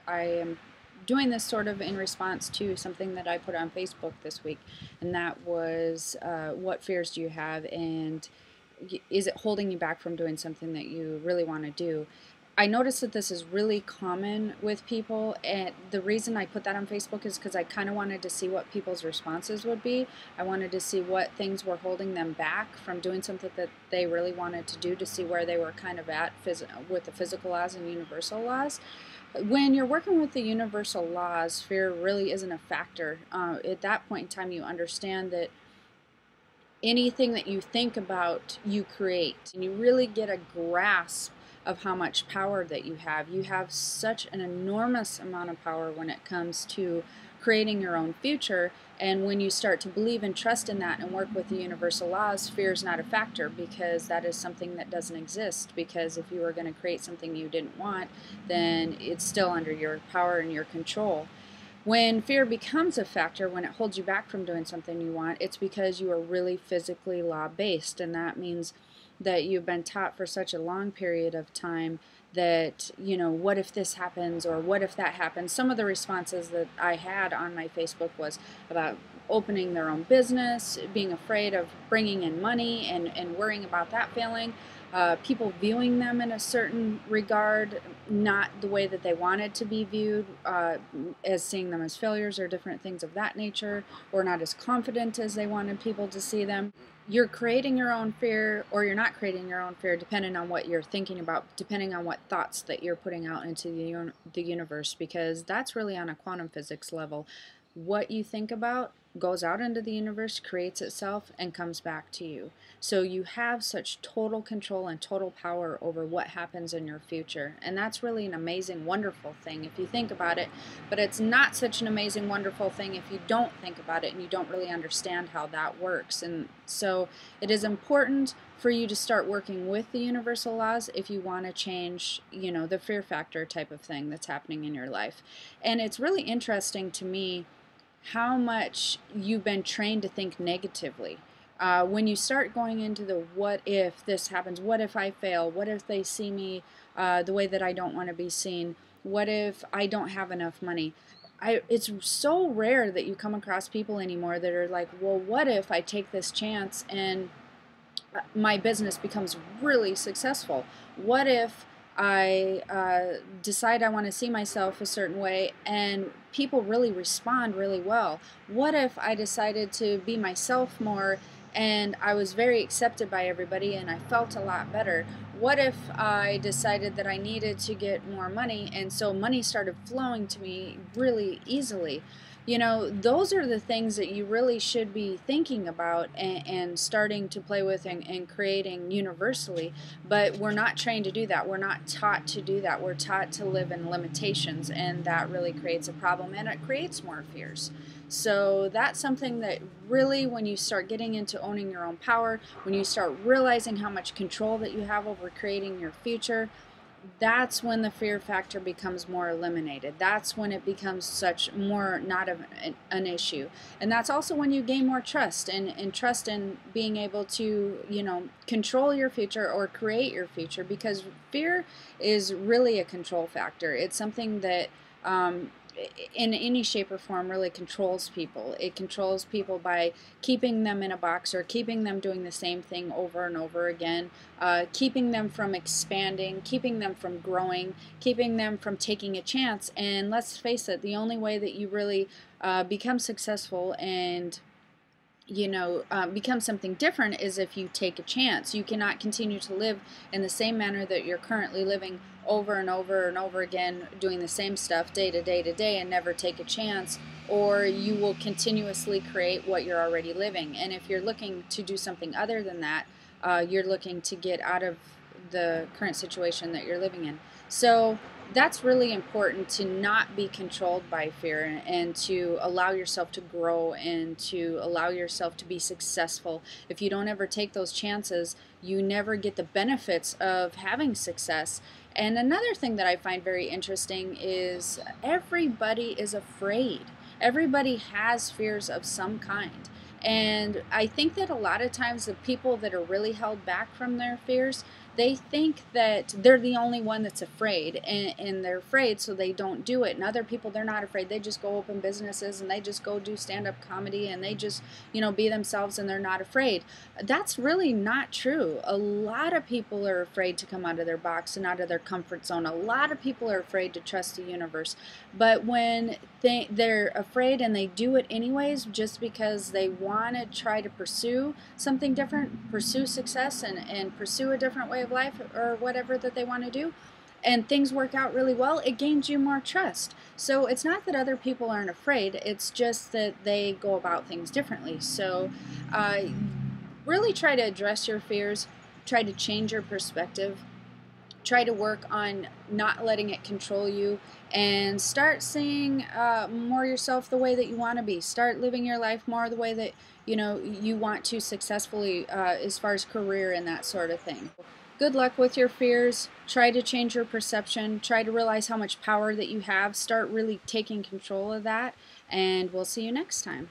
I am doing this sort of in response to something that I put on Facebook this week, and that was what fears do you have, and is it holding you back from doing something that you really want to do? I noticed that this is really common with people, and the reason I put that on Facebook is because I kind of wanted to see what people's responses would be. I wanted to see what things were holding them back from doing something that they really wanted to do, to see where they were kind of at with the physical laws and universal laws. When you're working with the universal laws, fear really isn't a factor. At that point in time, you understand that anything that you think about, you create, and you really get a grasp of how much power that you have. You have such an enormous amount of power when it comes to creating your own future. And when you start to believe and trust in that and work with the universal laws, fear is not a factor, because that is something that doesn't exist. Because if you were going to create something you didn't want, then it's still under your power and your control. When fear becomes a factor, when it holds you back from doing something you want, it's because you are really physically law-based, and that means that you've been taught for such a long period of time that, what if this happens, or what if that happens? Some of the responses that I had on my Facebook was about opening their own business, being afraid of bringing in money and worrying about that failing. People viewing them in a certain regard, not the way that they wanted to be viewed, as seeing them as failures or different things of that nature, or not as confident as they wanted people to see them. You're creating your own fear, or you're not creating your own fear, depending on what you're thinking about, depending on what thoughts that you're putting out into the universe, because that's really on a quantum physics level. What you think about goes out into the universe, creates itself, and comes back to you. So you have such total control and total power over what happens in your future. And that's really an amazing, wonderful thing if you think about it. But it's not such an amazing, wonderful thing if you don't think about it and you don't really understand how that works. And so it is important for you to start working with the universal laws if you want to change, the fear factor type of thing that's happening in your life. And it's really interesting to me how much you've been trained to think negatively. When you start going into the what if this happens, what if I fail, what if they see me the way that I don't want to be seen, what if I don't have enough money. It's so rare that you come across people anymore that are like, well, what if I take this chance and my business becomes really successful? What if I decide I want to see myself a certain way and people really respond really well? What if I decided to be myself more and I was very accepted by everybody and I felt a lot better? What if I decided that I needed to get more money and so money started flowing to me really easily? Those are the things that you really should be thinking about and starting to play with and creating universally. But we're not trained to do that. We're not taught to do that. We're taught to live in limitations, and that really creates a problem, and it creates more fears. So that's something that really, when you start getting into owning your own power, when you start realizing how much control that you have over creating your future, that's when the fear factor becomes more eliminated. That's when it becomes such more not of an issue. And that's also when you gain more trust and trust in being able to, control your future or create your future, because fear is really a control factor. It's something that in any shape or form really controls people. It controls people by keeping them in a box or keeping them doing the same thing over and over again, keeping them from expanding, keeping them from growing, keeping them from taking a chance. And let's face it, the only way that you really become successful and become something different is if you take a chance. You cannot continue to live in the same manner that you're currently living over and over and over again, doing the same stuff day to day to day, and never take a chance, or you will continuously create what you're already living. And if you're looking to do something other than that, you're looking to get out of the current situation that you're living in. So that's really important, to not be controlled by fear and to allow yourself to grow and to allow yourself to be successful. If you don't ever take those chances, you never get the benefits of having success. And another thing that I find very interesting is everybody is afraid. Everybody has fears of some kind. And I think that a lot of times the people that are really held back from their fears, they think that they're the only one that's afraid, and they're afraid, so they don't do it. And other people, they're not afraid. They just go open businesses, and they just go do stand-up comedy, and they just, be themselves, and they're not afraid. That's really not true. A lot of people are afraid to come out of their box and out of their comfort zone. A lot of people are afraid to trust the universe. But when they're afraid and they do it anyways, just because they want to try to pursue something different, pursue success, and pursue a different way of life, or whatever that they want to do, and things work out really well, it gains you more trust. So it's not that other people aren't afraid, it's just that they go about things differently. So really try to address your fears, try to change your perspective, try to work on not letting it control you, and start seeing more yourself the way that you want to be. Start living your life more the way that you want to successfully, as far as career and that sort of thing. Good luck with your fears. Try to change your perception. Try to realize how much power that you have. Start really taking control of that, and we'll see you next time.